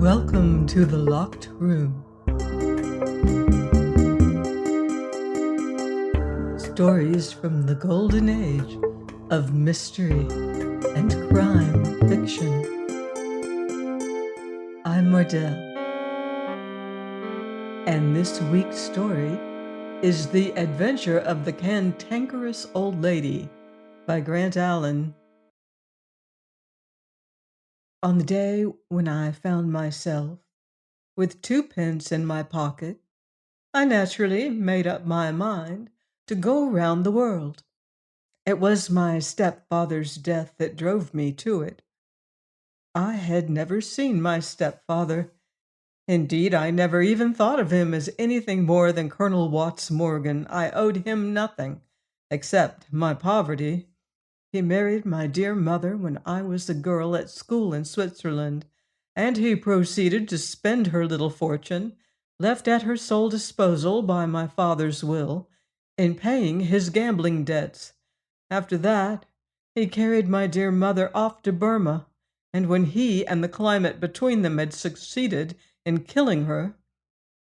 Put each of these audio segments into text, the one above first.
Welcome to the locked room. Stories from the golden age of mystery and crime fiction. I'm Mordell, and this week's story is The Adventure of the Cantankerous Old Lady by Grant Allen. On the day when I found myself with 2 pence in my pocket, I naturally made up my mind to go round the world. It was my stepfather's death that drove me to it. I had never seen my stepfather. Indeed, I never even thought of him as anything more than Colonel Watts Morgan. I owed him nothing, except my poverty. He married my dear mother when I was a girl at school in Switzerland, and he proceeded to spend her little fortune, left at her sole disposal by my father's will, in paying his gambling debts. After that, he carried my dear mother off to Burma, and when he and the climate between them had succeeded in killing her,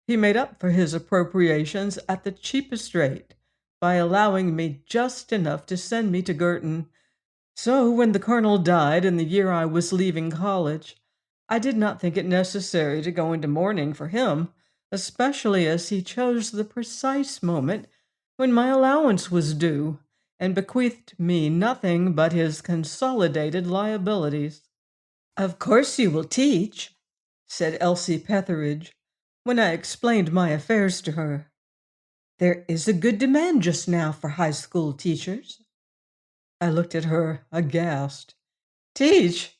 he made up for his appropriations at the cheapest rate by allowing me just enough to send me to Girton. So when the colonel died in the year I was leaving college, I did not think it necessary to go into mourning for him, especially as he chose the precise moment when my allowance was due, and bequeathed me nothing but his consolidated liabilities. "Of course you will teach," said Elsie Petheridge, when I explained my affairs to her. "There is a good demand just now for high school teachers." I looked at her, aghast. "Teach?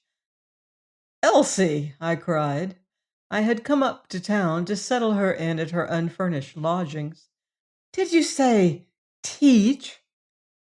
Elsie!" I cried. I had come up to town to settle her in at her unfurnished lodgings. "Did you say teach?"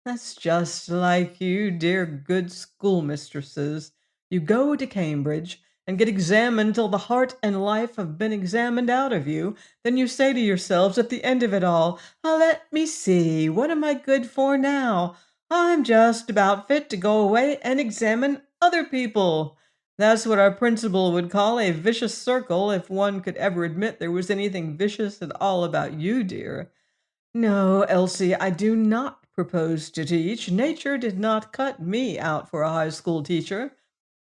"That's just like you, dear good schoolmistresses. You go to Cambridge and get examined till the heart and life have been examined out of you. Then you say to yourselves at the end of it all, 'Let me see, what am I good for now? I'm just about fit to go away and examine other people.' That's what our principal would call a vicious circle, if one could ever admit there was anything vicious at all about you, dear. No, Elsie, I do not propose to teach. Nature did not cut me out for a high school teacher.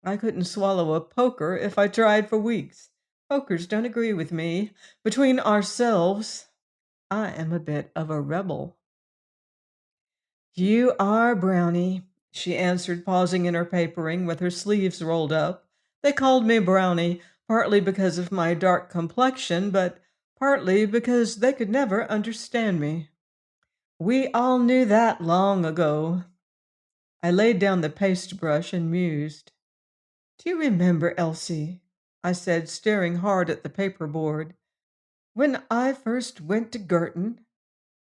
I couldn't swallow a poker if I tried for weeks. Pokers don't agree with me. Between ourselves, I am a bit of a rebel." "You are, Brownie," she answered, pausing in her papering with her sleeves rolled up. They called me Brownie, partly because of my dark complexion, but partly because they could never understand me. We all knew that long ago. I laid down the paste brush and mused. "Do you remember, Elsie," I said, staring hard at the paperboard, "when I first went to Girton,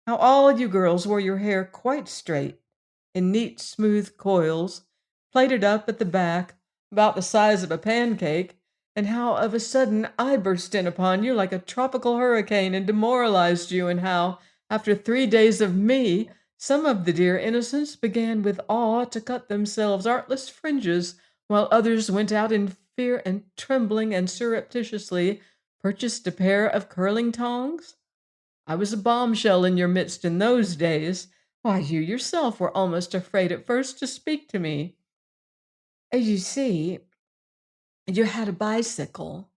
how all you girls wore your hair quite straight, in neat, smooth coils, plaited up at the back, about the size of a pancake, and how of a sudden I burst in upon you like a tropical hurricane and demoralized you, and how, after 3 days of me, some of the dear innocents began with awe to cut themselves artless fringes, while others went out in fear and trembling and surreptitiously purchased a pair of curling tongs? I was a bombshell in your midst in those days. Why, you yourself were almost afraid at first to speak to me." "You see, you had a bicycle,"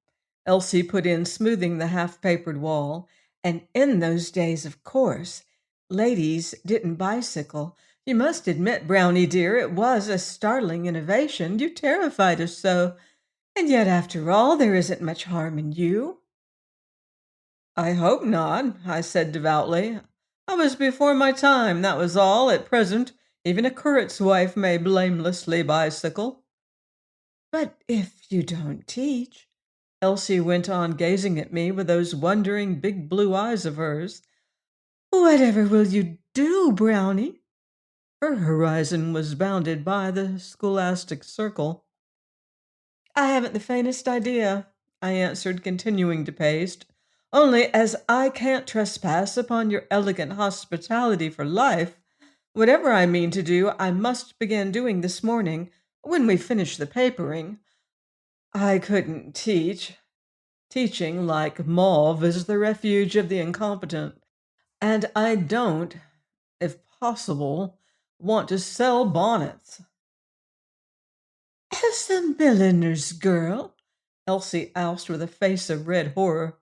Elsie put in, smoothing the half-papered wall. "And in those days, of course, ladies didn't bicycle. You must admit, Brownie dear, it was a startling innovation. You terrified us so. And yet, after all, there isn't much harm in you." "I hope not," I said devoutly. "I was before my time, that was all. At present, even a curate's wife may blamelessly bicycle." "But if you don't teach," Elsie went on, gazing at me with those wondering big blue eyes of hers, "whatever will you do, Brownie?" Her horizon was bounded by the scholastic circle. "I haven't the faintest idea," I answered, continuing to paste. "Only, as I can't trespass upon your elegant hospitality for life, whatever I mean to do, I must begin doing this morning, when we finish the papering. I couldn't teach. Teaching, like mauve, is the refuge of the incompetent. And I don't, if possible, want to sell bonnets. As a milliner's girl? Elsie asked with a face of red horror.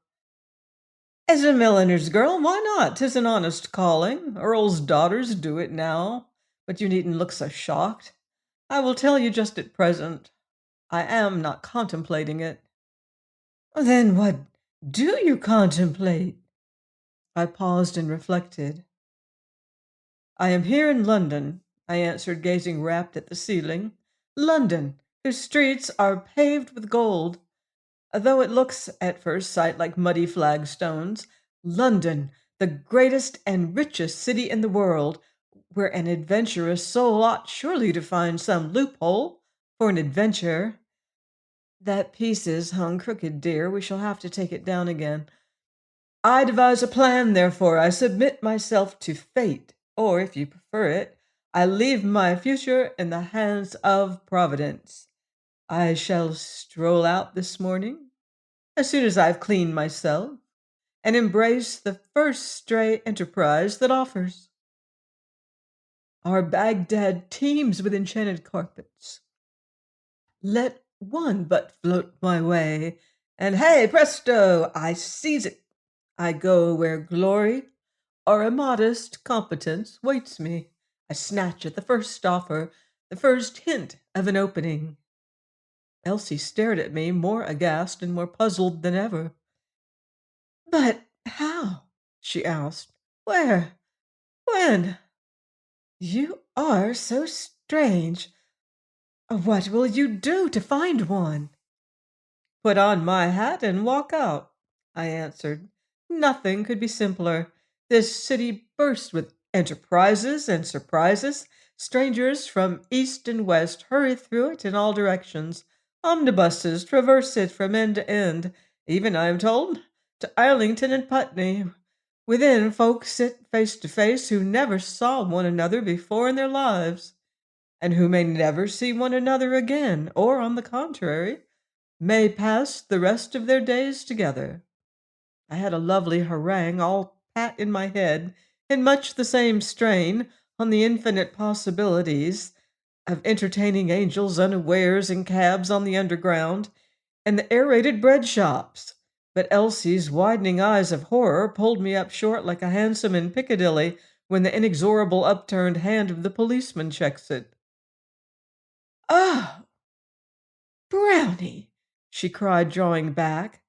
As a milliner's girl, why not? 'Tis an honest calling. Earls' daughters do it now. But you needn't look so shocked. I will tell you just at present. I am not contemplating it. Then what do you contemplate? I paused and reflected. I am here in London, I answered, gazing rapt at the ceiling. London, whose streets are paved with gold, though it looks at first sight like muddy flagstones. London, the greatest and richest city in the world, where an adventurous soul ought surely to find some loophole for an adventure. That piece is hung crooked, dear. We shall have to take it down again. I devise a plan, therefore. I submit myself to fate, or, if you prefer it, I leave my future in the hands of Providence. I shall stroll out this morning, as soon as I've cleaned myself, and embrace the first stray enterprise that offers. Our Baghdad teems with enchanted carpets. Let one but float my way, and hey, presto, I seize it. I go where glory or a modest competence waits me. I snatch at the first offer, the first hint of an opening. Elsie stared at me, more aghast and more puzzled than ever. But how? She asked. Where? When? You are so strange. What will you do to find one? Put on my hat and walk out, I answered. Nothing could be simpler. This city bursts with enterprises and surprises. Strangers from east and west hurry through it in all directions. Omnibuses traverse it from end to end, even, I am told, to Islington and Putney. Within, folks sit face to face who never saw one another before in their lives, and who may never see one another again, or, on the contrary, may pass the rest of their days together. I had a lovely harangue all pat in my head, in much the same strain, on the infinite possibilities of entertaining angels unawares in cabs on the Underground and the aerated bread shops. But Elsie's widening eyes of horror pulled me up short like a hansom in Piccadilly when the inexorable upturned hand of the policeman checks it. "Oh, Brownie!" she cried, drawing back.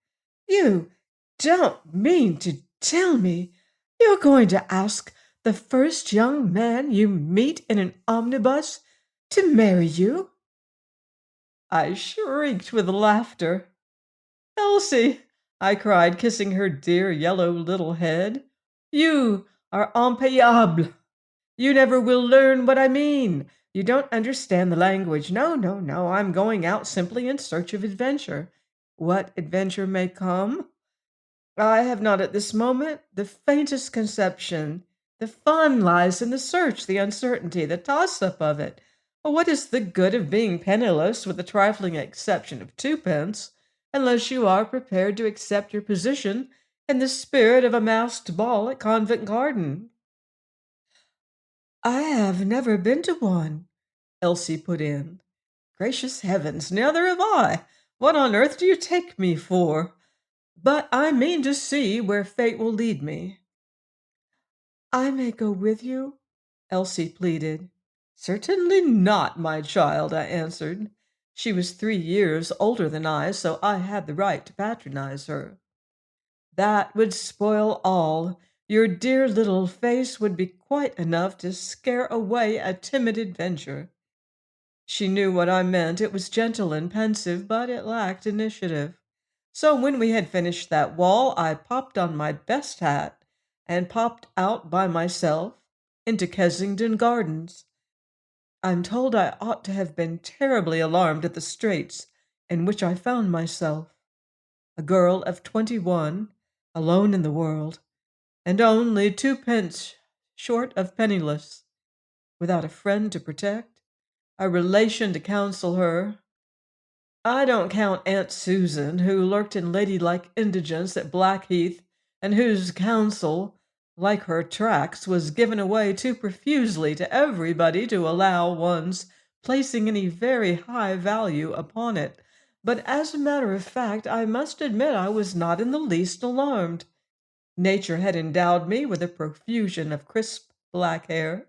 "You don't mean to tell me you're going to ask the first young man you meet in an omnibus to marry you?" I shrieked with laughter. "Elsie," I cried, kissing her dear yellow little head, "you are impayable. You never will learn what I mean. You don't understand the language. No, no, no. I'm going out simply in search of adventure. What adventure may come, I have not at this moment the faintest conception. The fun lies in the search, the uncertainty, the toss up of it. What is the good of being penniless, with the trifling exception of twopence, unless you are prepared to accept your position in the spirit of a masked ball at Covent Garden?" "I have never been to one," Elsie put in. "Gracious heavens, neither have I. What on earth do you take me for? But I mean to see where fate will lead me." "I may go with you?" Elsie pleaded. "Certainly not, my child," I answered. She was 3 years older than I, so I had the right to patronize her. "That would spoil all. Your dear little face would be quite enough to scare away a timid adventure." She knew what I meant. It was gentle and pensive, but it lacked initiative. So when we had finished that wall, I popped on my best hat and popped out by myself into Kensington Gardens. I'm told I ought to have been terribly alarmed at the straits in which I found myself. A girl of 21, alone in the world, and only twopence short of penniless, without a friend to protect, a relation to counsel her. I don't count Aunt Susan, who lurked in ladylike indigence at Blackheath, and whose counsel, like her tracts, was given away too profusely to everybody to allow one's placing any very high value upon it. But as a matter of fact, I must admit I was not in the least alarmed. Nature had endowed me with a profusion of crisp black hair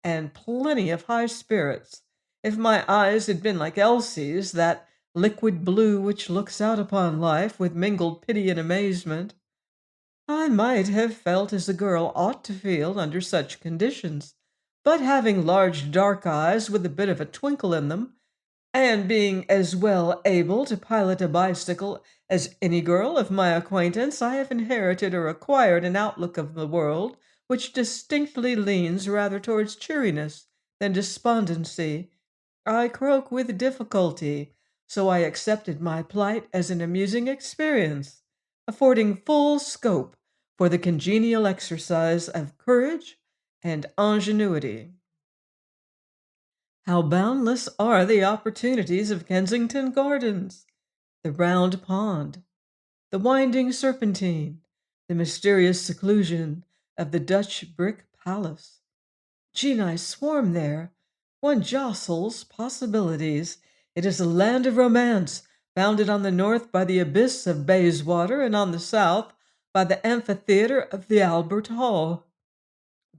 and plenty of high spirits. If my eyes had been like Elsie's, that liquid blue which looks out upon life with mingled pity and amazement, I might have felt as a girl ought to feel under such conditions. But having large dark eyes with a bit of a twinkle in them, and being as well able to pilot a bicycle as any girl of my acquaintance, I have inherited or acquired an outlook of the world which distinctly leans rather towards cheeriness than despondency. I croak with difficulty, so I accepted my plight as an amusing experience, affording full scope for the congenial exercise of courage and ingenuity. How boundless are the opportunities of Kensington Gardens! The round pond, the winding serpentine, the mysterious seclusion of the Dutch brick palace. Genii swarm there. One jostles possibilities. It is a land of romance, bounded on the north by the abyss of Bayswater and on the south by the amphitheater of the Albert Hall.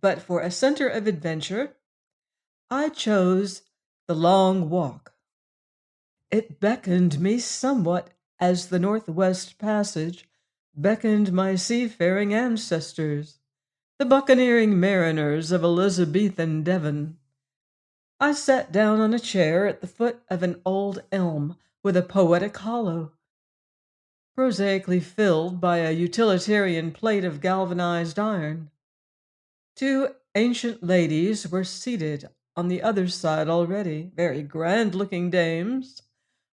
But for a center of adventure, I chose the Long Walk. It beckoned me somewhat as the Northwest Passage beckoned my seafaring ancestors, the buccaneering mariners of Elizabethan Devon. I sat down on a chair at the foot of an old elm with a poetic hollow, prosaically filled by a utilitarian plate of galvanized iron. Two ancient ladies were seated on the other side already, very grand-looking dames,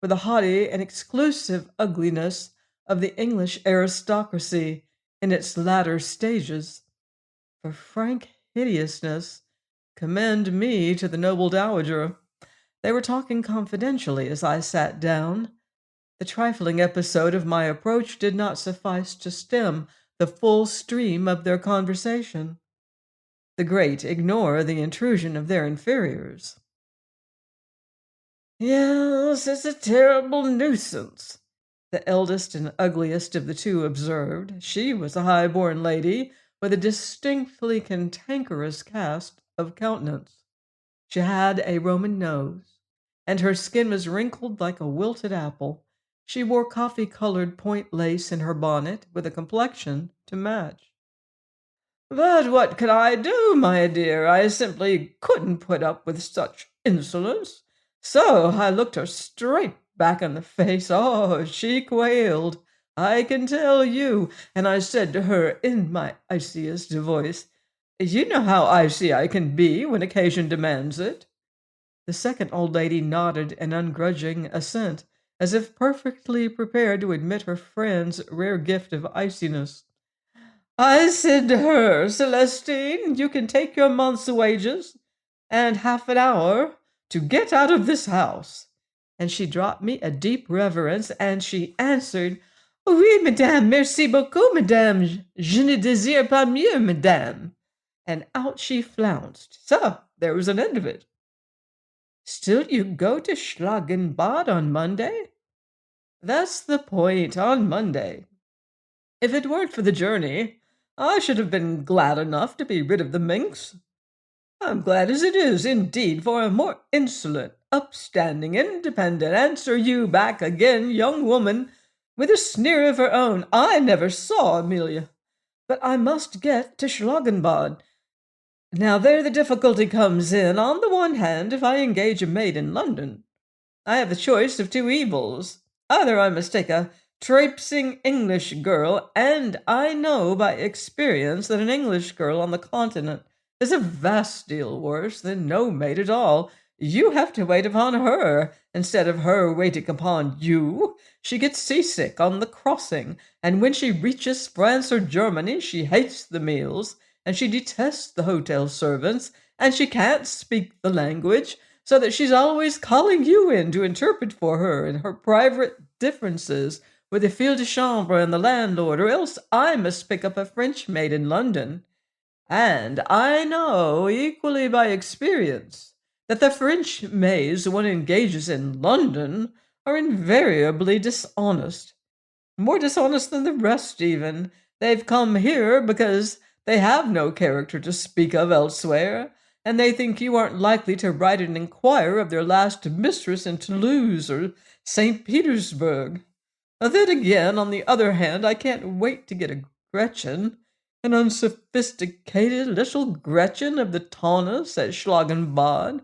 with the haughty and exclusive ugliness of the English aristocracy in its latter stages. For frank hideousness, commend me to the noble dowager. They were talking confidentially as I sat down. The trifling episode of my approach did not suffice to stem the full stream of their conversation. The great ignore the intrusion of their inferiors. Yes, it's a terrible nuisance, the eldest and ugliest of the two observed. She was a high-born lady with a distinctly cantankerous cast of countenance. She had a Roman nose, and her skin was wrinkled like a wilted apple. She wore coffee-colored point lace in her bonnet, with a complexion to match. But what could I do, my dear? I simply couldn't put up with such insolence. So I looked her straight back in the face. Oh, she quailed, I can tell you. And I said to her in my iciest voice, "You know how icy I can be when occasion demands it." The second old lady nodded an ungrudging assent, as if perfectly prepared to admit her friend's rare gift of iciness. I said to her, "Celestine, you can take your month's wages and half an hour to get out of this house." And she dropped me a deep reverence, and she answered, "Oui, madame, merci beaucoup, madame. Je ne désire pas mieux, madame." And out she flounced. So there was an end of it. Still you go to Schlagenbad on Monday? That's the point, on Monday. If it weren't for the journey, I should have been glad enough to be rid of the minx. I'm glad as it is, indeed, for a more insolent, upstanding, independent answer you back again, young woman, with a sneer of her own. I never saw Amelia. But I must get to Schlagenbad. Now there the difficulty comes in. On the one hand, if I engage a maid in London, I have the choice of two evils. Either I must take a traipsing English girl, and I know by experience that an English girl on the continent is a vast deal worse than no maid at all. You have to wait upon her, instead of her waiting upon you. She gets seasick on the crossing, and when she reaches France or Germany, she hates the meals, and she detests the hotel servants, and she can't speak the language. so that she's always calling you in to interpret for her in her private differences with the fille de chambre and the landlord, or else I must pick up a French maid in London. And I know, equally by experience, that the French maids one engages in London are invariably dishonest. More dishonest than the rest, even. They've come here because they have no character to speak of elsewhere, and they think you aren't likely to write and inquire of their last mistress in Toulouse or St. Petersburg. Then again, on the other hand, I can't wait to get a Gretchen, an unsophisticated little Gretchen of the Taunus at Schlagenbad.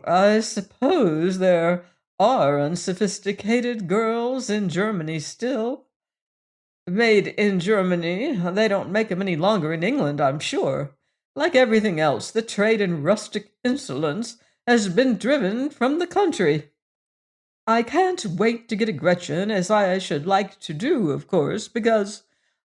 I suppose there are unsophisticated girls in Germany still. Made in Germany, they don't make 'em any longer in England, I'm sure. Like everything else, the trade in rustic insolence has been driven from the country. I can't wait to get a Gretchen, as I should like to do, of course, because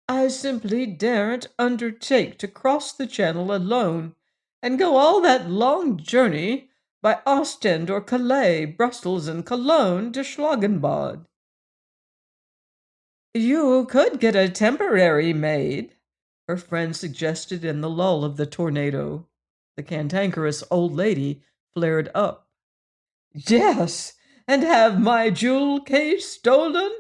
I simply daren't undertake to cross the Channel alone and go all that long journey by Ostend or Calais, Brussels, and Cologne to Schlagenbad. You could get a temporary maid, her friend suggested in the lull of the tornado. The cantankerous old lady flared up. Yes, and have my jewel case stolen?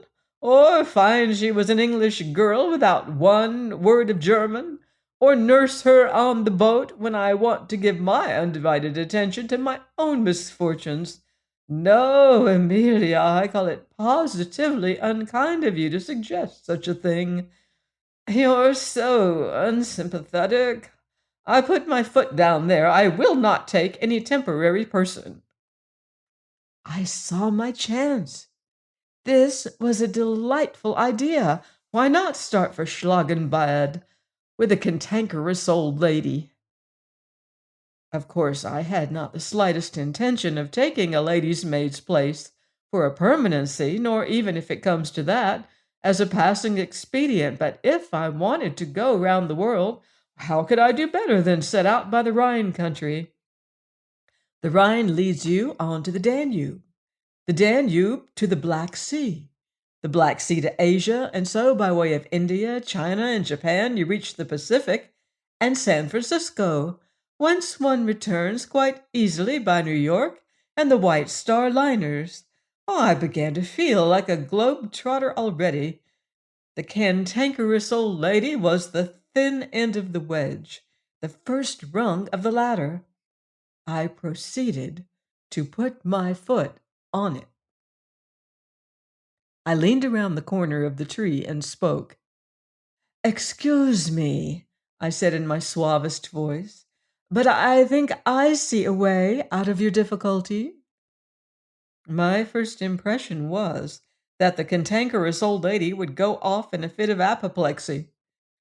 Or find she was an English girl without one word of German? Or nurse her on the boat when I want to give my undivided attention to my own misfortunes? No, Amelia, I call it positively unkind of you to suggest such a thing. You're so unsympathetic. I put my foot down there. I will not take any temporary person. I saw my chance. This was a delightful idea. Why not start for Schlagenbad with a cantankerous old lady? Of course, I had not the slightest intention of taking a lady's maid's place for a permanency, nor even, if it comes to that, as a passing expedient. But if I wanted to go round the world, how could I do better than set out by the Rhine country? The Rhine leads you on to the Danube to the Black Sea, the Black Sea to Asia, and so by way of India, China, and Japan you reach the Pacific and San Francisco, whence one returns quite easily by New York and the White Star liners. Oh, I began to feel like a globe-trotter already. The cantankerous old lady was the thin end of the wedge, the first rung of the ladder. I proceeded to put my foot on it. I leaned around the corner of the tree and spoke. Excuse me, I said in my suavest voice, but I think I see a way out of your difficulty. My first impression was that the cantankerous old lady would go off in a fit of apoplexy.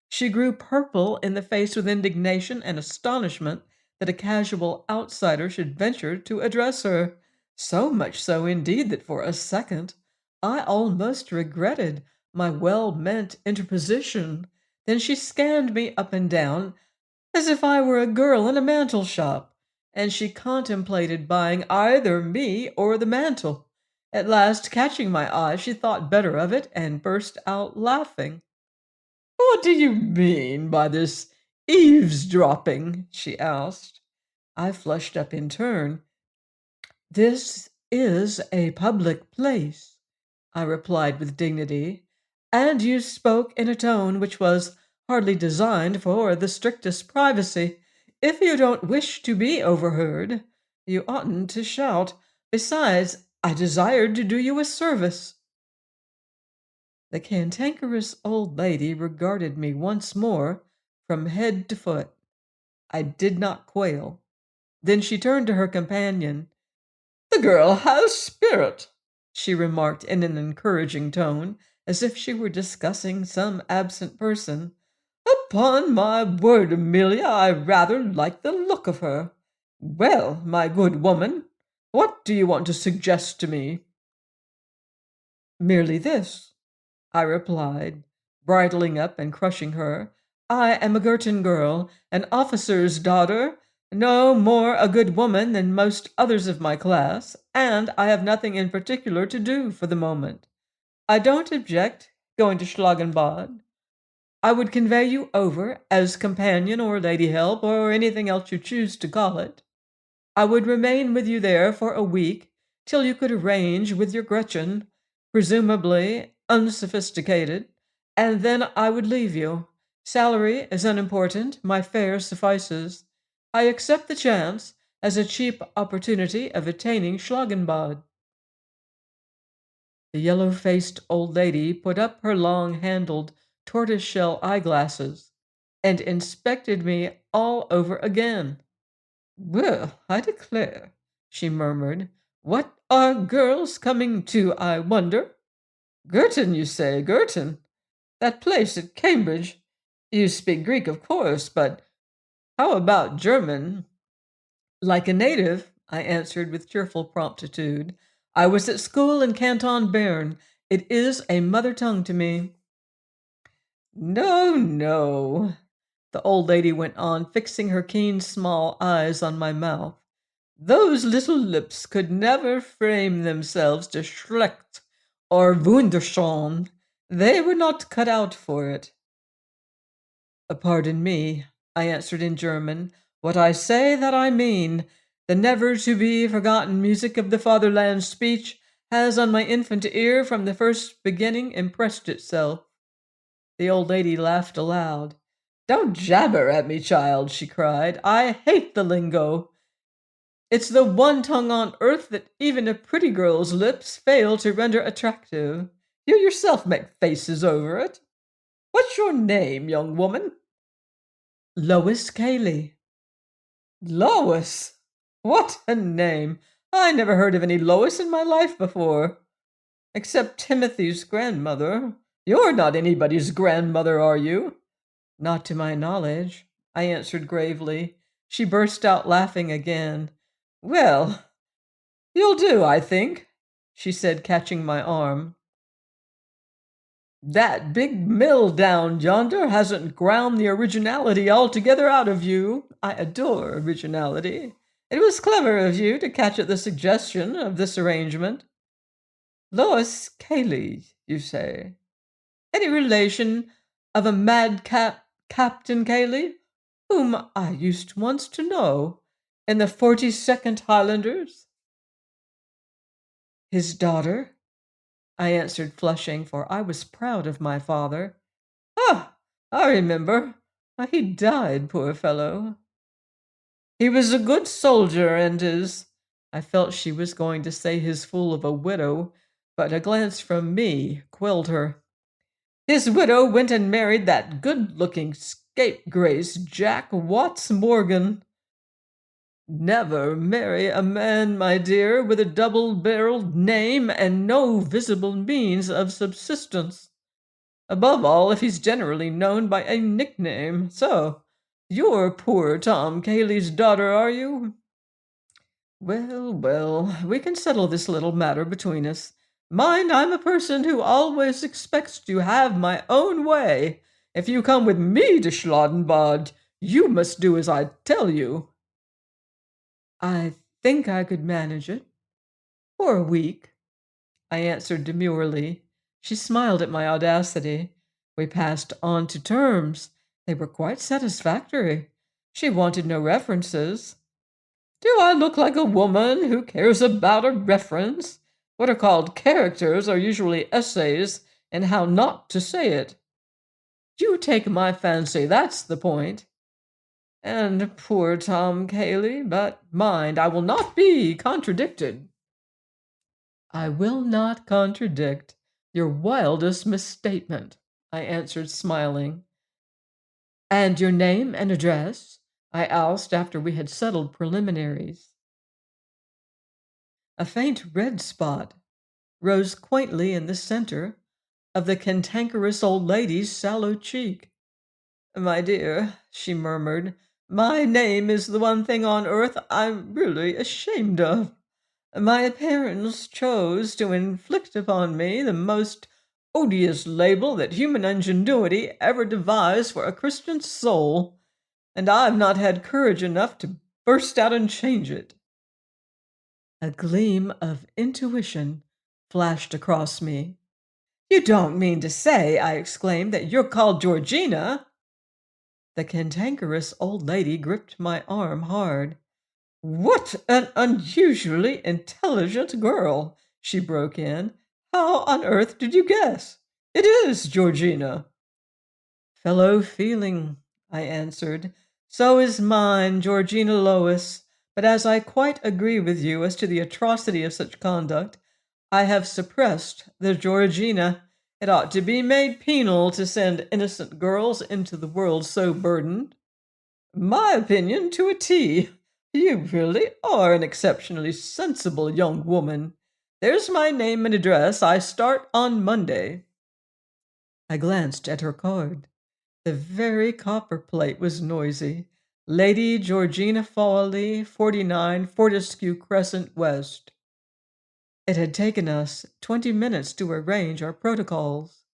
She grew purple in the face with indignation and astonishment that a casual outsider should venture to address her. So much so, indeed, that for a second I almost regretted my well-meant interposition. Then she scanned me up and down as if I were a girl in a mantle shop, and she contemplated buying either me or the mantle. At last, catching my eye, she thought better of it and burst out laughing. What do you mean by this eavesdropping? She asked. I flushed up in turn. This is a public place, I replied with dignity, and you spoke in a tone which was hardly designed for the strictest privacy. If you don't wish to be overheard, you oughtn't to shout. Besides, I desired to do you a service. The cantankerous old lady regarded me once more from head to foot. I did not quail. Then she turned to her companion. The girl has spirit, she remarked in an encouraging tone, as if she were discussing some absent person. Upon my word, Amelia, I rather like the look of her. Well, my good woman, what do you want to suggest to me? Merely this, I replied, bridling up and crushing her. I am a Girton girl, an officer's daughter, No more a good woman than most others of my class, and I have nothing in particular to do for the moment. I don't object going to Schlagenbad. I would convey you over as companion or lady help or anything else you choose to call it. I would remain with you there for a week till you could arrange with your Gretchen, presumably unsophisticated, and then I would leave you. Salary is unimportant. My fare suffices. I accept the chance as a cheap opportunity of attaining Schlagenbad. The yellow-faced old lady put up her long-handled tortoise-shell eyeglasses and inspected me all over again. "Well, I declare," she murmured. "What are girls coming to, I wonder? Girton, you say, Girton? That place at Cambridge. You speak Greek, of course, but how about German?" "Like a native," I answered with cheerful promptitude. "I was at school in Canton Bern. It is a mother tongue to me." "No, no," the old lady went on, fixing her keen small eyes on my mouth. "Those little lips could never frame themselves to schlecht or wunderschön. They were not cut out for it." "Pardon me," I answered in German. "What I say, that I mean. The never-to-be-forgotten music of the fatherland's speech has on my infant ear from the first beginning impressed itself." The old lady laughed aloud. "Don't jabber at me, child," she cried. "I hate the lingo. It's the one tongue on earth that even a pretty girl's lips fail to render attractive. You yourself make faces over it. What's your name, young woman?" "Lois Cayley." "Lois? What a name! I never heard of any Lois in my life before, except Timothy's grandmother. You're not anybody's grandmother, are you?" "Not to my knowledge," I answered gravely. She burst out laughing again. "Well, you'll do, I think," she said, catching my arm. "That big mill down yonder hasn't ground the originality altogether out of you. I adore originality. It was clever of you to catch at the suggestion of this arrangement. Lois Cayley, you say? Any relation of a madcap Captain Cayley, whom I used once to know in the 42nd Highlanders?" "His daughter," I answered, flushing, for I was proud of my father. "Ah, I remember. He died, poor fellow. He was a good soldier, and his—" I felt she was going to say his fool of a widow, but a glance from me quelled her. "His widow went and married that good-looking scapegrace Jack Watts Morgan. Never marry a man, my dear, with a double-barreled name and no visible means of subsistence. Above all, if he's generally known by a nickname. So, you're poor Tom Cayley's daughter, are you? Well, well, we can settle this little matter between us. Mind, I'm a person who always expects to have my own way. If you come with me to Schladenbad, you must do as I tell you." "I think I could manage it. For a week," I answered demurely. She smiled at my audacity. We passed on to terms. They were quite satisfactory. She wanted no references. "Do I look like a woman who cares about a reference? What are called characters are usually essays in how not to say it. You take my fancy, that's the point. And poor Tom Cayley, but mind, I will not be contradicted." "I will not contradict your wildest misstatement," I answered, smiling. "And your name and address?" I asked after we had settled preliminaries. A faint red spot rose quaintly in the center of the cantankerous old lady's sallow cheek. "My dear," she murmured, "my name is the one thing on earth I'm really ashamed of. My parents chose to inflict upon me the most odious label that human ingenuity ever devised for a Christian soul, and I've not had courage enough to burst out and change it. A gleam of intuition flashed across me. You don't mean to say, I exclaimed, that you're called Georgina? The cantankerous old lady gripped my arm hard. What an unusually intelligent girl, she broke in. How on earth did you guess? It is Georgina. Fellow feeling, I answered. So is mine, Georgina Lois. But as I quite agree with you as to the atrocity of such conduct, I have suppressed the Georgina. It ought to be made penal to send innocent girls into the world so burdened. My opinion to a T. You really are an exceptionally sensible young woman. There's my name and address. I start on Monday. I glanced at her card. The very copperplate was noisy. Lady Georgina Fawley, 49 Fortescue Crescent West. It had taken us 20 minutes to arrange our protocols.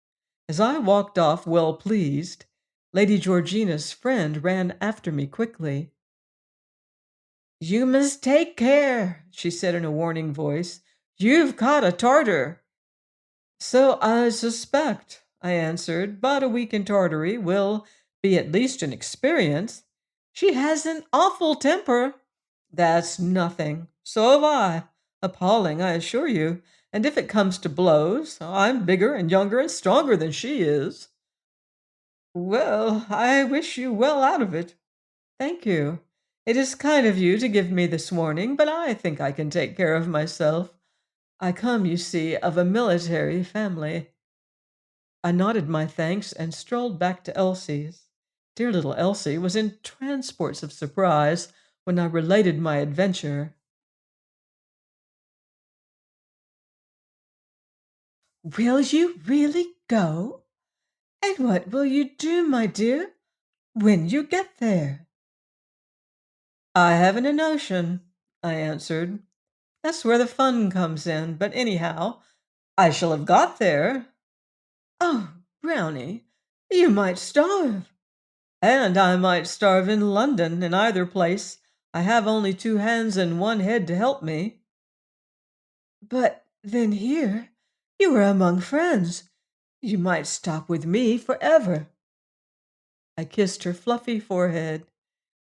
As I walked off well pleased, Lady Georgina's friend ran after me quickly. You must take care, she said in a warning voice. You've caught a tartar. So I suspect, I answered, but a week in Tartary will be at least an experience. She has an awful temper. That's nothing. So have I. Appalling, I assure you. And if it comes to blows, I'm bigger and younger and stronger than she is. Well, I wish you well out of it. Thank you. It is kind of you to give me this warning, but I think I can take care of myself. I come, you see, of a military family. I nodded my thanks and strolled back to Elsie's. Dear little Elsie was in transports of surprise when I related my adventure. Will you really go? And what will you do, my dear, when you get there? I haven't a notion, I answered. That's where the fun comes in. But anyhow, I shall have got there. Oh, Brownie, you might starve. And I might starve in London. In either place, I have only 2 hands and 1 head to help me. But then here, you are among friends. You might stop with me forever. I kissed her fluffy forehead.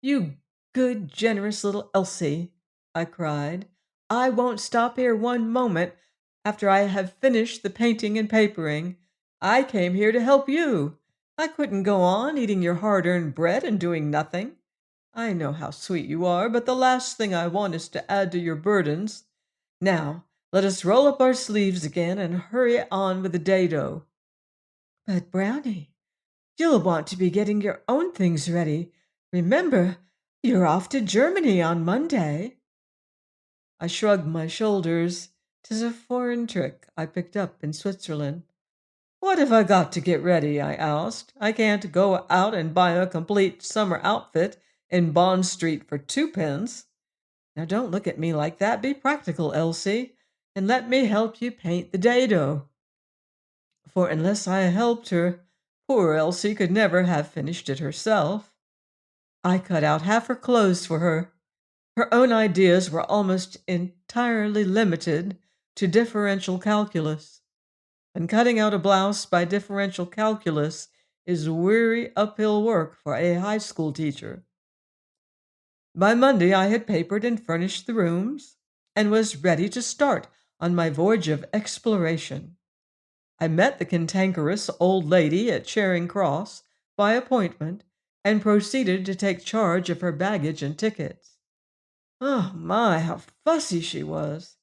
You good, generous little Elsie, I cried. I won't stop here one moment after I have finished the painting and papering. I came here to help you. I couldn't go on eating your hard-earned bread and doing nothing. I know how sweet you are, but the last thing I want is to add to your burdens. Now, let us roll up our sleeves again and hurry on with the dado. But, Brownie, you'll want to be getting your own things ready. Remember, you're off to Germany on Monday. I shrugged my shoulders. 'Tis a foreign trick I picked up in Switzerland. What have I got to get ready? I asked. I can't go out and buy a complete summer outfit in Bond Street for 2 pence. Now don't look at me like that. Be practical, Elsie, and let me help you paint the dado. For unless I helped her, poor Elsie could never have finished it herself. I cut out half her clothes for her. Her own ideas were almost entirely limited to differential calculus, and cutting out a blouse by differential calculus is weary uphill work for a high school teacher. By Monday, I had papered and furnished the rooms and was ready to start on my voyage of exploration. I met the cantankerous old lady at Charing Cross by appointment and proceeded to take charge of her baggage and tickets. Oh my, how fussy she was.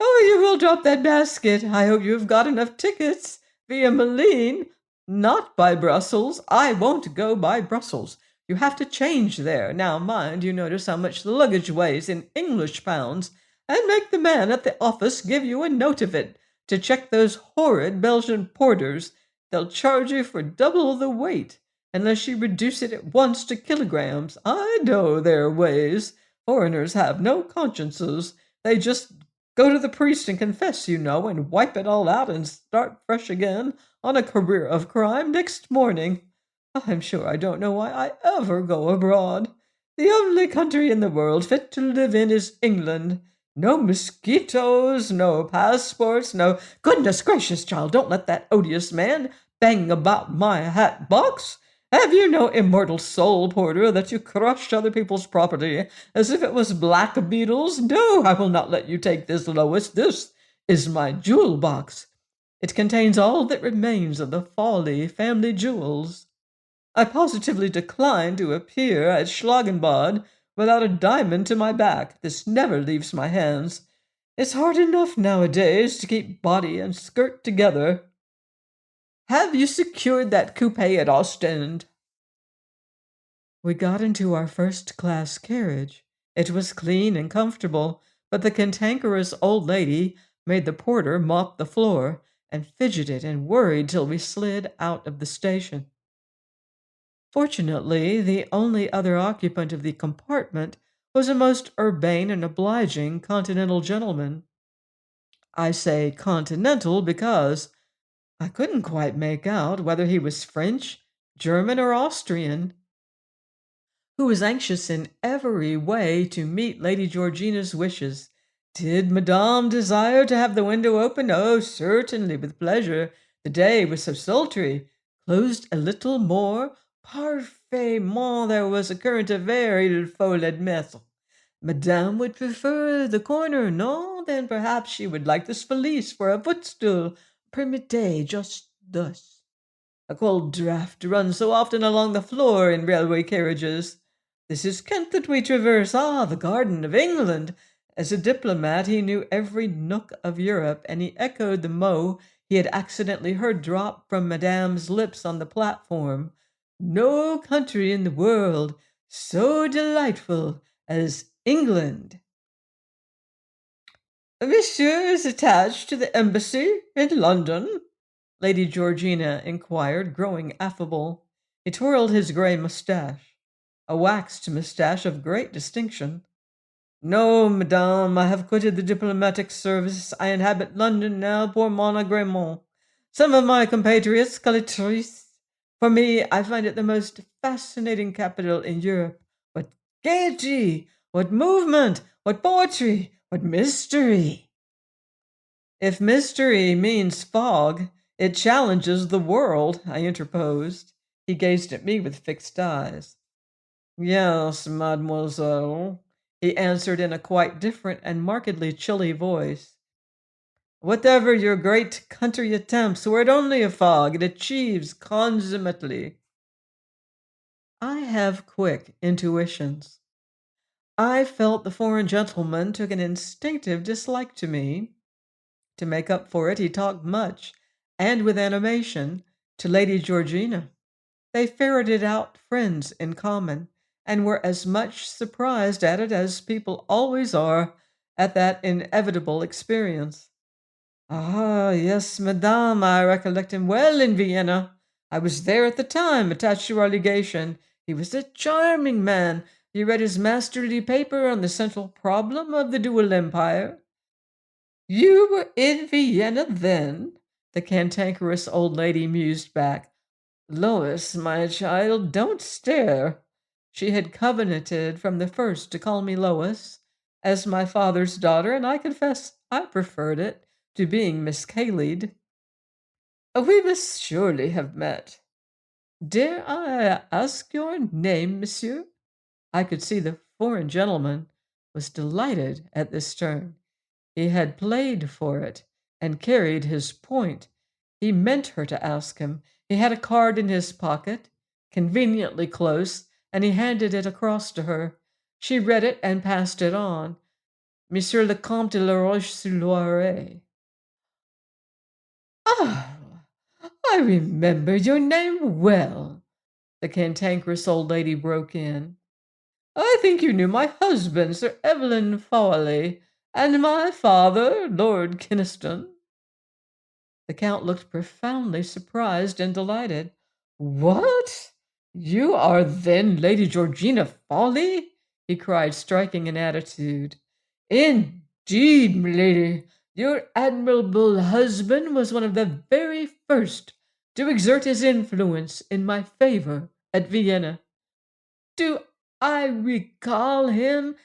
Oh, you will drop that basket. I hope you have got enough tickets via Malines. Not by Brussels. I won't go by Brussels. You have to change there. Now, mind you notice how much the luggage weighs in English pounds, and make the man at the office give you a note of it to check those horrid Belgian porters. They'll charge you for double the weight, unless you reduce it at once to kilograms. I know their ways. Foreigners have no consciences. They just go to the priest and confess, you know, and wipe it all out and start fresh again on a career of crime next morning. I'm sure I don't know why I ever go abroad. The only country in the world fit to live in is England. No mosquitoes, no passports, no— Goodness gracious, child, don't let that odious man bang about my hat box. Have you no immortal soul, Porter, that you crush other people's property as if it was black beetles? No, I will not let you take this, Lois. This is my jewel box. It contains all that remains of the Fawley family jewels. I positively decline to appear at Schlagenbad without a diamond to my back. This never leaves my hands. It's hard enough nowadays to keep body and skirt together. Have you secured that coupe at Ostend? We got into our first-class carriage. It was clean and comfortable, but the cantankerous old lady made the porter mop the floor and fidgeted and worried till we slid out of the station. Fortunately, the only other occupant of the compartment was a most urbane and obliging continental gentleman. I say continental because I couldn't quite make out whether he was French, German, or Austrian, who was anxious in every way to meet Lady Georgina's wishes. Did Madame desire to have the window open? Oh, certainly, with pleasure. The day was so sultry. Closed a little more? Parfaitement, there was a current of air, il faut l'admettre. Madame would prefer the corner, no? Then perhaps she would like this valise for a footstool. Permettez, just thus. A cold draught runs so often along the floor in railway carriages. This is Kent that we traverse. Ah, the garden of England. As a diplomat, he knew every nook of Europe, and he echoed the mot he had accidentally heard drop from Madame's lips on the platform. No country in the world so delightful as England. Monsieur is attached to the embassy in London? Lady Georgina inquired, growing affable. He twirled his grey moustache, a waxed moustache of great distinction. No, madame, I have quitted the diplomatic service. I inhabit London now pour mon agrément. Some of my compatriots call it triste. For me, I find it the most fascinating capital in Europe. What gaiety! What movement! What poetry! What mystery! If mystery means fog, it challenges the world, I interposed. He gazed at me with fixed eyes. Yes, mademoiselle, he answered in a quite different and markedly chilly voice. Whatever your great country attempts, were it only a fog, it achieves consummately. I have quick intuitions. I felt the foreign gentleman took an instinctive dislike to me. To make up for it, he talked much, and with animation, to Lady Georgina. They ferreted out friends in common, and were as much surprised at it as people always are at that inevitable experience. Ah, yes, madame, I recollect him well in Vienna. I was there at the time, attached to our legation. He was a charming man. You read his masterly paper on the central problem of the dual empire. You were in Vienna then? The cantankerous old lady mused back. Lois, my child, don't stare. She had covenanted from the first to call me Lois, as my father's daughter, and I confess I preferred it to being Miss Cayley'd. We must surely have met. Dare I ask your name, monsieur? I could see the foreign gentleman was delighted at this turn. He had played for it and carried his point. He meant her to ask him. He had a card in his pocket, conveniently close, and he handed it across to her. She read it and passed it on. Monsieur le Comte de la Roche-sur-Loiret. Ah, I remember your name well, the cantankerous old lady broke in. I think you knew my husband, Sir Evelyn Fawley, and my father, Lord Kynaston. The Count looked profoundly surprised and delighted. What? You are then Lady Georgina Fawley? He cried, striking an attitude. Indeed, milady, your admirable husband was one of the very first to exert his influence in my favor at Vienna. Do I recall him,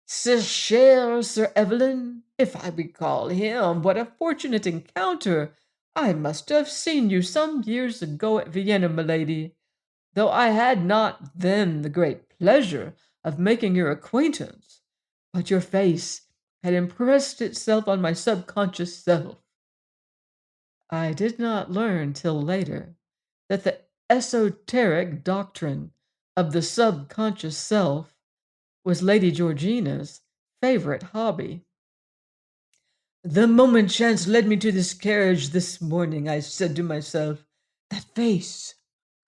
ce cher Sir Evelyn. If I recall him, what a fortunate encounter! I must have seen you some years ago at Vienna, milady, though I had not then the great pleasure of making your acquaintance. But your face had impressed itself on my subconscious self. I did not learn till later that the esoteric doctrine of the subconscious self was Lady Georgina's favorite hobby. The moment chance led me to this carriage this morning, I said to myself, that face,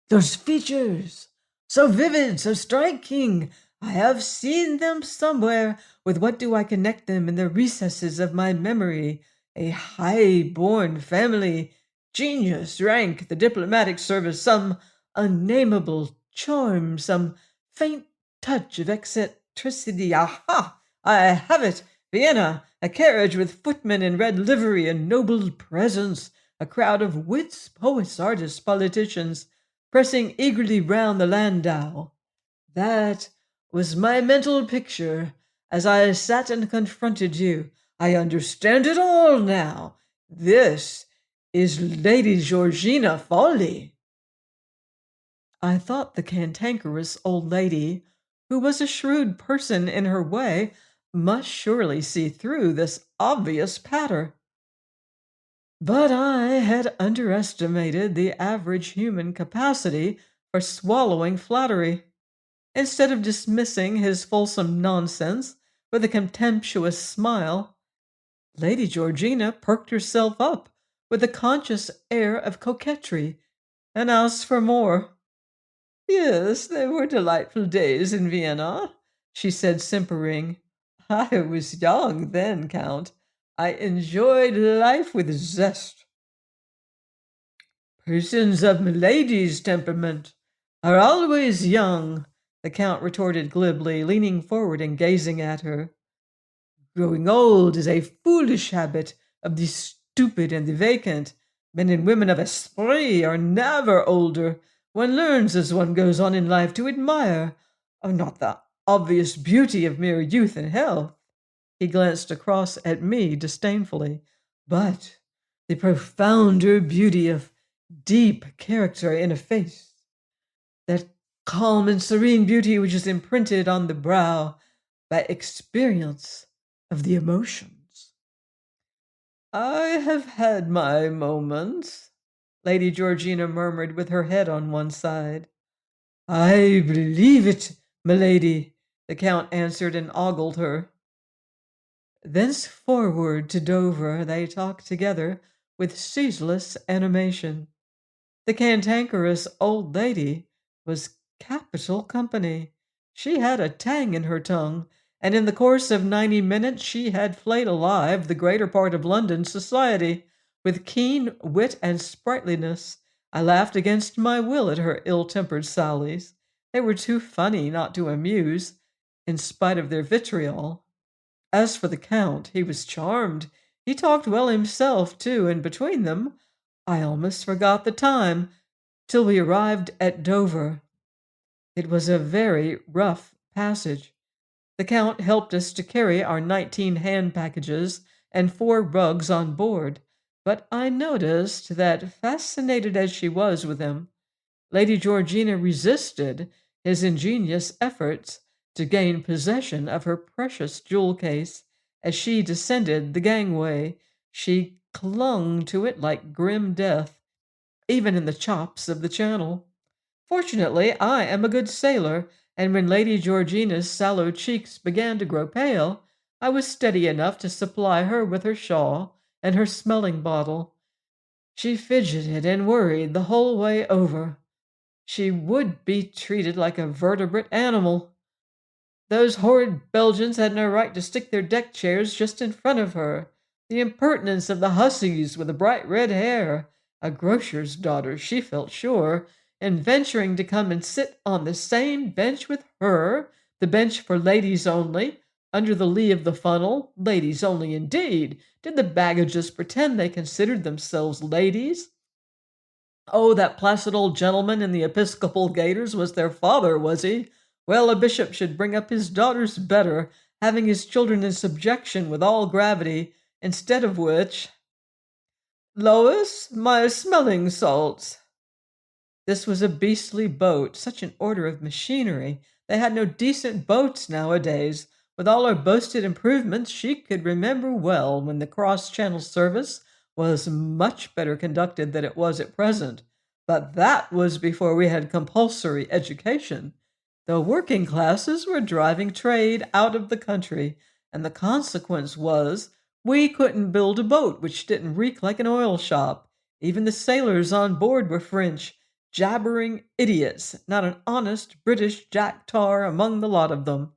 those features, so vivid, so striking, I have seen them somewhere. With what do I connect them in the recesses of my memory? A high-born family, genius, rank, the diplomatic service, some unnameable charm, some faint touch of eccentricity. Aha! I have it! Vienna, a carriage with footmen in red livery and noble presence, a crowd of wits, poets, artists, politicians, pressing eagerly round the landau. That was my mental picture as I sat and confronted you. I understand it all now. This is Lady Georgina Folly. I thought the cantankerous old lady, who was a shrewd person in her way, must surely see through this obvious patter. But I had underestimated the average human capacity for swallowing flattery. Instead of dismissing his fulsome nonsense with a contemptuous smile, Lady Georgina perked herself up with a conscious air of coquetry and asked for more. Yes, they were delightful days in Vienna, she said, simpering. I was young then, Count. I enjoyed life with zest. Persons of milady's temperament are always young, the Count retorted glibly, leaning forward and gazing at her. Growing old is a foolish habit of the stupid and the vacant. Men and women of esprit are never older. One learns as one goes on in life to admire, not the obvious beauty of mere youth and health. He glanced across at me disdainfully, but the profounder beauty of deep character in a face, that calm and serene beauty which is imprinted on the brow by experience of the emotions. I have had my moments, Lady Georgina murmured with her head on one side. I believe it, milady, the Count answered and ogled her. Thenceforward to Dover they talked together with ceaseless animation. The cantankerous old lady was capital company. She had a tang in her tongue, and in the course of 90 minutes she had flayed alive the greater part of London society. With keen wit and sprightliness, I laughed against my will at her ill-tempered sallies. They were too funny not to amuse, in spite of their vitriol. As for the Count, he was charmed. He talked well himself, too, and between them I almost forgot the time till we arrived at Dover. It was a very rough passage. The Count helped us to carry our 19 hand packages and 4 rugs on board, but I noticed that, fascinated as she was with him, Lady Georgina resisted his ingenious efforts to gain possession of her precious jewel case. As she descended the gangway, she clung to it like grim death, even in the chops of the channel. Fortunately, I am a good sailor, and when Lady Georgina's sallow cheeks began to grow pale, I was steady enough to supply her with her shawl and her smelling bottle. She fidgeted and worried the whole way over. She would be treated like a vertebrate animal. Those horrid Belgians had no right to stick their deck chairs just in front of her. The impertinence of the hussies with the bright red hair, a grocer's daughter, she felt sure, in venturing to come and sit on the same bench with her, the bench for ladies only, under the lee of the funnel. Ladies only, indeed! Did the baggages pretend they considered themselves ladies? Oh, that placid old gentleman in the episcopal gaiters was their father, was he? Well, a bishop should bring up his daughters better, having his children in subjection with all gravity, instead of which, Lois, my smelling salts. This was a beastly boat, such an order of machinery. They had no decent boats nowadays. With all our boasted improvements, she could remember well when the cross-channel service was much better conducted than it was at present. But that was before we had compulsory education. The working classes were driving trade out of the country, and the consequence was we couldn't build a boat which didn't reek like an oil shop. Even the sailors on board were French, jabbering idiots, not an honest British Jack Tar among the lot of them.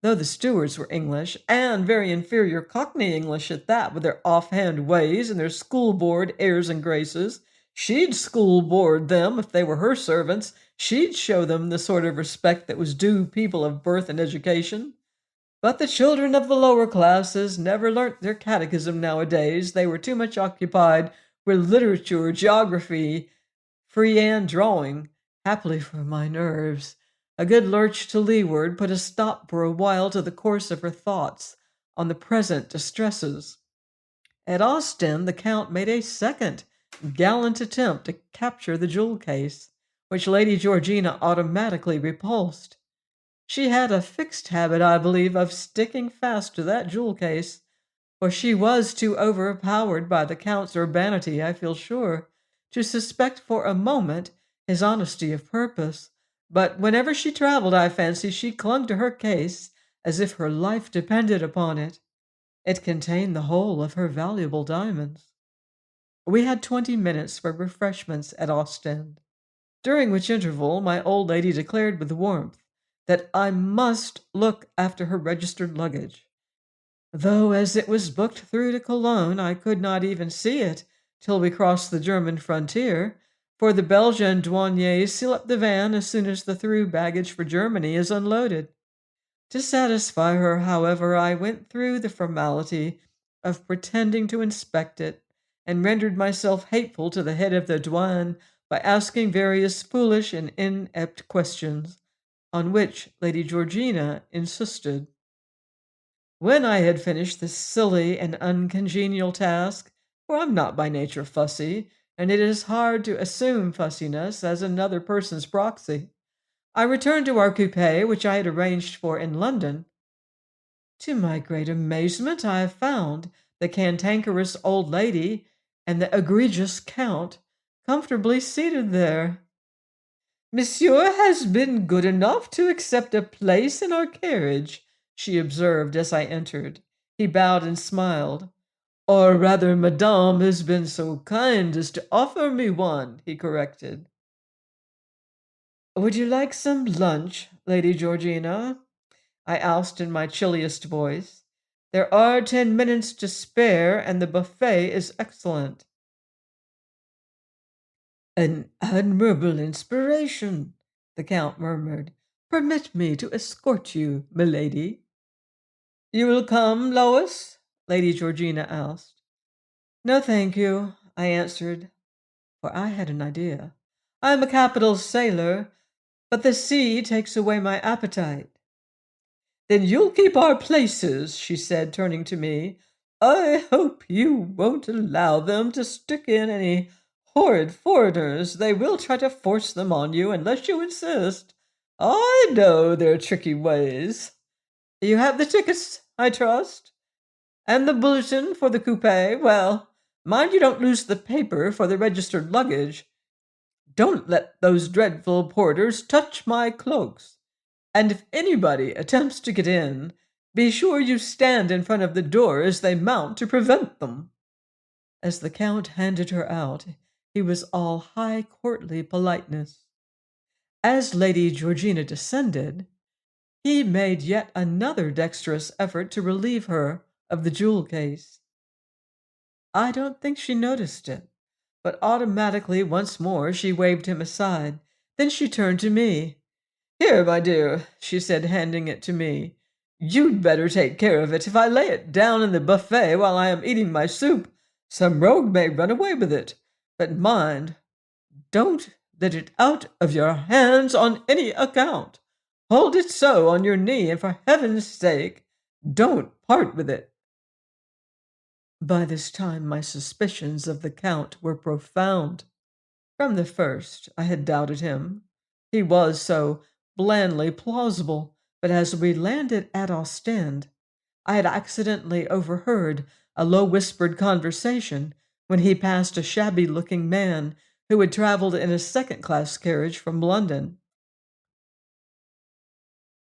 Though the stewards were English, and very inferior Cockney English at that, with their offhand ways and their school board airs and graces, she'd school board them if they were her servants. She'd show them the sort of respect that was due people of birth and education. But the children of the lower classes never learnt their catechism nowadays. They were too much occupied with literature, geography, free hand drawing. Happily for my nerves, a good lurch to leeward put a stop for a while to the course of her thoughts on the present distresses. At Ostend, the Count made a second gallant attempt to capture the jewel case, which Lady Georgina automatically repulsed. She had a fixed habit, I believe, of sticking fast to that jewel case, for she was too overpowered by the Count's urbanity, I feel sure, to suspect for a moment his honesty of purpose. But whenever she traveled, I fancy she clung to her case as if her life depended upon it. It contained the whole of her valuable diamonds. We had 20 minutes for refreshments at Ostend, during which interval my old lady declared with warmth that I must look after her registered luggage, though as it was booked through to Cologne, I could not even see it till we crossed the German frontier, for the Belgian douaniers seal up the van as soon as the through baggage for Germany is unloaded. To satisfy her, however, I went through the formality of pretending to inspect it, and rendered myself hateful to the head of the douane by asking various foolish and inept questions, on which Lady Georgina insisted. When I had finished this silly and uncongenial task, for I'm not by nature fussy, and it is hard to assume fussiness as another person's proxy, I returned to our coupe, which I had arranged for in London. To my great amazement, I found the cantankerous old lady and the egregious Count comfortably seated there. Monsieur has been good enough to accept a place in our carriage, she observed as I entered. He bowed and smiled. Or rather, Madame has been so kind as to offer me one, he corrected. Would you like some lunch, Lady Georgina? I asked in my chilliest voice. There are 10 minutes to spare, and the buffet is excellent. An admirable inspiration, the Count murmured. Permit me to escort you, milady. You will come, Lois? Lady Georgina asked. No, thank you, I answered, for I had an idea. I am a capital sailor, but the sea takes away my appetite. Then you'll keep our places, she said, turning to me. I hope you won't allow them to stick in any horrid foreigners. They will try to force them on you unless you insist. I know their tricky ways. You have the tickets, I trust? And the bulletin for the coupe? Well, mind you don't lose the paper for the registered luggage. Don't let those dreadful porters touch my cloaks. And if anybody attempts to get in, be sure you stand in front of the door as they mount to prevent them. As the Count handed her out, he was all high courtly politeness. As Lady Georgina descended, he made yet another dexterous effort to relieve her of the jewel case. I don't think she noticed it, but automatically once more she waved him aside. Then she turned to me. Here, my dear, she said, handing it to me. You'd better take care of it. If I lay it down in the buffet while I am eating my soup, some rogue may run away with it. But mind, don't let it out of your hands on any account. Hold it so on your knee, and for heaven's sake, don't part with it." By this time, my suspicions of the Count were profound. From the first, I had doubted him. He was so blandly plausible, but as we landed at Ostend, I had accidentally overheard a low whispered conversation when he passed a shabby looking man who had traveled in a second class carriage from London.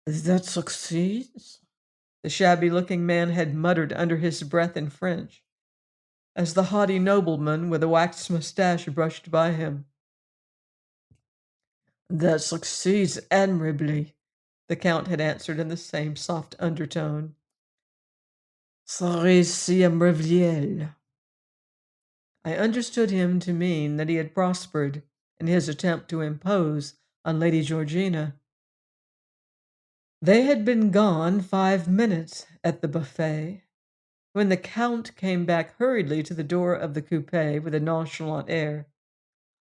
"That succeeds?" the shabby looking man had muttered under his breath in French, as the haughty nobleman with a waxed mustache brushed by him. "That succeeds admirably," the Count had answered in the same soft undertone. "Ça réussit à merveille." I understood him to mean that he had prospered in his attempt to impose on Lady Georgina. They had been gone 5 minutes at the buffet when the Count came back hurriedly to the door of the coupe with a nonchalant air.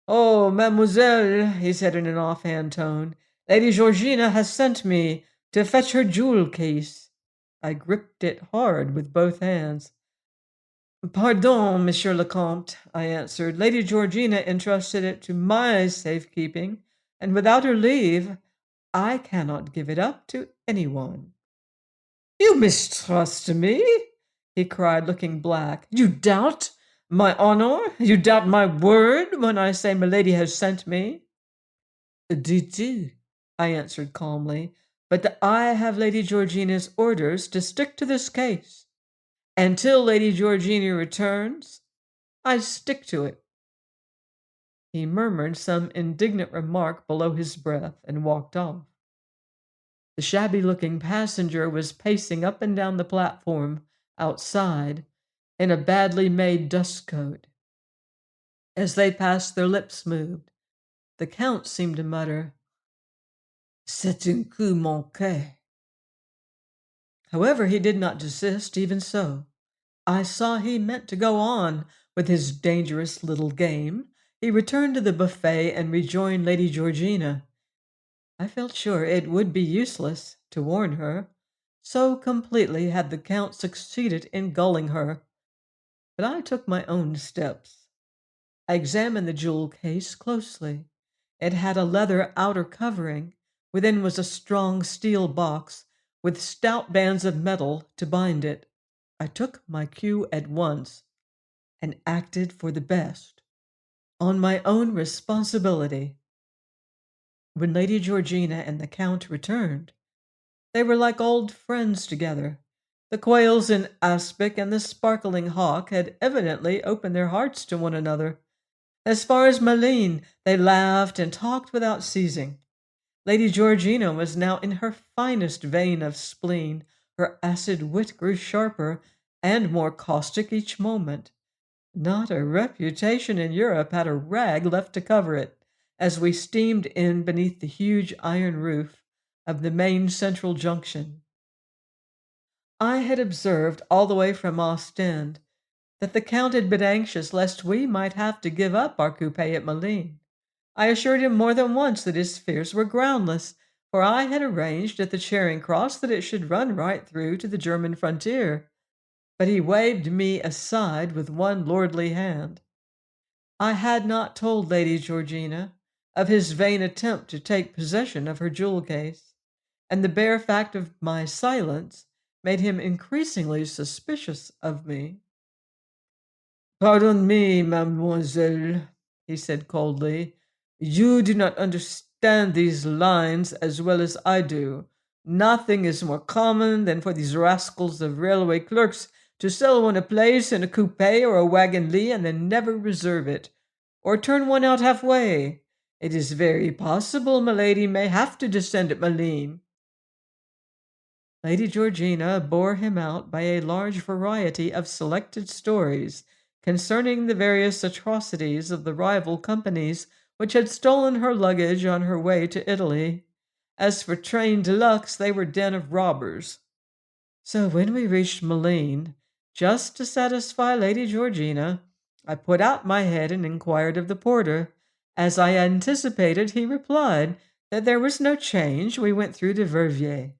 "Oh, mademoiselle," he said in an offhand tone, "Lady Georgina has sent me to fetch her jewel case." I gripped it hard with both hands. "Pardon, Monsieur le Comte," I answered. "Lady Georgina entrusted it to my safekeeping, and without her leave, I cannot give it up to anyone." "You mistrust me?" he cried, looking black. "You doubt my honor? You doubt my word when I say milady has sent me?" "Du I answered calmly. "But I have Lady Georgina's orders to stick to this case. Until Lady Georgina returns, I stick to it." He murmured some indignant remark below his breath and walked off. The shabby looking passenger was pacing up and down the platform outside in a badly made dust coat. As they passed, their lips moved. The Count seemed to mutter, "C'est un coup manqué." However, he did not desist, even so. I saw he meant to go on with his dangerous little game. He returned to the buffet and rejoined Lady Georgina. I felt sure it would be useless to warn her, so completely had the Count succeeded in gulling her. But I took my own steps. I examined the jewel case closely. It had a leather outer covering. Within was a strong steel box with stout bands of metal to bind it. I took my cue at once and acted for the best, on my own responsibility. When Lady Georgina and the Count returned, they were like old friends together. The quails in aspic and the sparkling hawk had evidently opened their hearts to one another. As far as Malines, they laughed and talked without ceasing. Lady Georgina was now in her finest vein of spleen. Her acid wit grew sharper and more caustic each moment. Not a reputation in Europe had a rag left to cover it, as we steamed in beneath the huge iron roof of the main central junction. I had observed all the way from Ostend that the Count had been anxious lest we might have to give up our coupe at Malines. I assured him more than once that his fears were groundless, for I had arranged at the Charing Cross that it should run right through to the German frontier. But he waved me aside with one lordly hand. I had not told Lady Georgina of his vain attempt to take possession of her jewel case, and the bare fact of my silence made him increasingly suspicious of me. "Pardon me, mademoiselle," he said coldly. "You do not understand these lines as well as I do. Nothing is more common than for these rascals of railway clerks to sell one a place in a coupe or a wagon lit and then never reserve it, or turn one out halfway. It is very possible milady may have to descend at Malines." Lady Georgina bore him out by a large variety of selected stories concerning the various atrocities of the rival companies which had stolen her luggage on her way to Italy. As for train de luxe, they were den of robbers. So when we reached Malines, just to satisfy Lady Georgina, I put out my head and inquired of the porter. As I anticipated, he replied, There was no change. We went through to Verviers.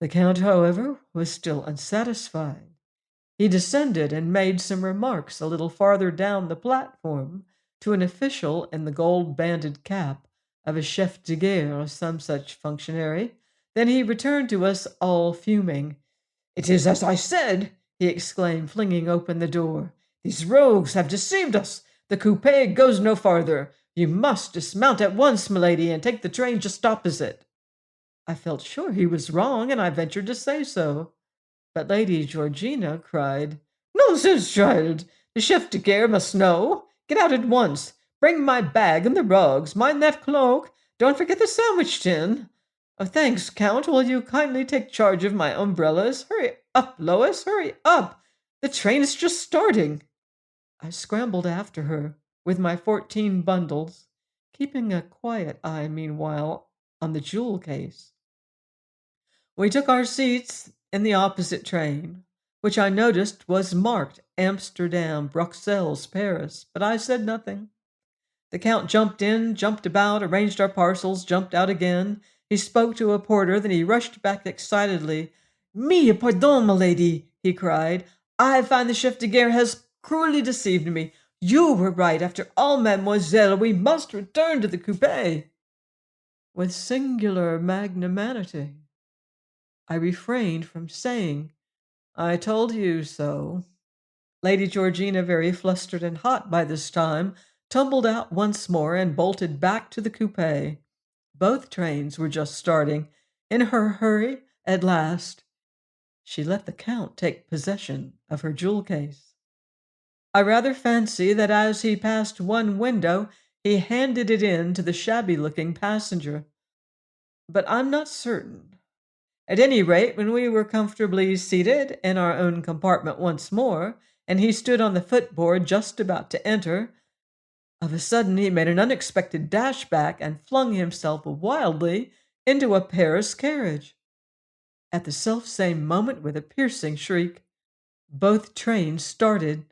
The Count, however, was still unsatisfied. He descended and made some remarks a little farther down the platform to an official in the gold-banded cap of a chef de gare or some such functionary. Then he returned to us all fuming. "It is as I said," he exclaimed, flinging open the door. "These rogues have deceived us. The coupe goes no farther. You must dismount at once, milady, and take the train just opposite." I felt sure he was wrong, and I ventured to say so. But Lady Georgina cried, "Nonsense, child! The chef de gare must know. Get out at once. Bring my bag and the rugs. Mind that cloak. Don't forget the sandwich tin. Oh, thanks, Count. Will you kindly take charge of my umbrellas? Hurry up, Lois, hurry up. The train is just starting." I scrambled after her with my 14 bundles, keeping a quiet eye meanwhile on the jewel case. We took our seats in the opposite train, which I noticed was marked Amsterdam, Bruxelles, Paris, but I said nothing. The Count jumped in, jumped about, arranged our parcels, jumped out again. He spoke to a porter, then he rushed back excitedly. "Mille pardon, milady," he cried. "I find the chef de gare has cruelly deceived me. You were right, after all, mademoiselle. We must return to the coupe." With singular magnanimity, I refrained from saying, "I told you so." Lady Georgina, very flustered and hot by this time, tumbled out once more and bolted back to the coupe. Both trains were just starting. In her hurry, at last, she let the Count take possession of her jewel case. I rather fancy that as he passed one window, he handed it in to the shabby-looking passenger. But I'm not certain. At any rate, when we were comfortably seated in our own compartment once more, and he stood on the footboard just about to enter, of a sudden he made an unexpected dash back and flung himself wildly into a Paris carriage. At the self-same moment, with a piercing shriek, both trains started.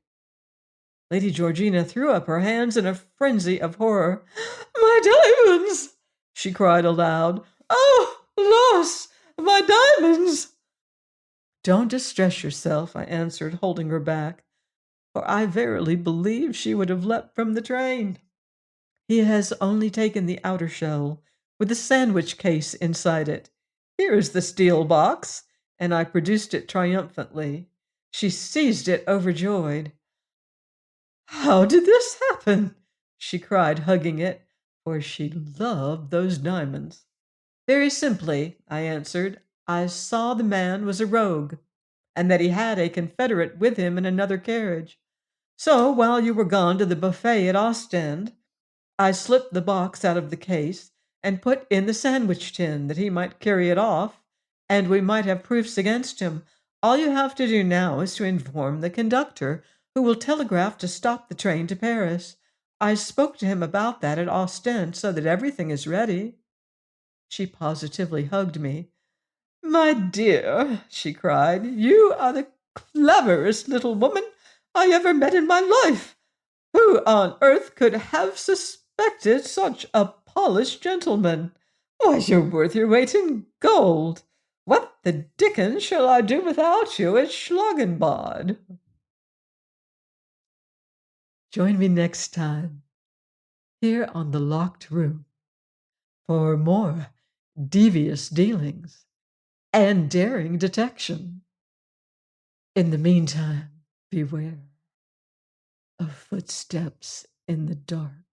Lady Georgina threw up her hands in a frenzy of horror. "My diamonds!" she cried aloud. "Oh, loss! My diamonds!" "Don't distress yourself," I answered, holding her back, for I verily believe she would have leapt from the train. "He has only taken the outer shell, with the sandwich case inside it. Here is the steel box," and I produced it triumphantly. She seized it, overjoyed. "How did this happen?" she cried, hugging it, for she loved those diamonds. "Very simply," I answered. "I saw the man was a rogue, and that he had a confederate with him in another carriage. So, while you were gone to the buffet at Ostend, I slipped the box out of the case and put in the sandwich tin, that he might carry it off, and we might have proofs against him. All you have to do now is to inform the conductor, who will telegraph to stop the train to Paris. I spoke to him about that at Ostend, so that everything is ready." She positively hugged me. "My dear," she cried, "you are the cleverest little woman I ever met in my life. Who on earth could have suspected such a polished gentleman? Why, you're worth your weight in gold. What the dickens shall I do without you at Schlangenbad?" Join me next time here on The Locked Room for more devious dealings and daring detection. In the meantime, beware of footsteps in the dark.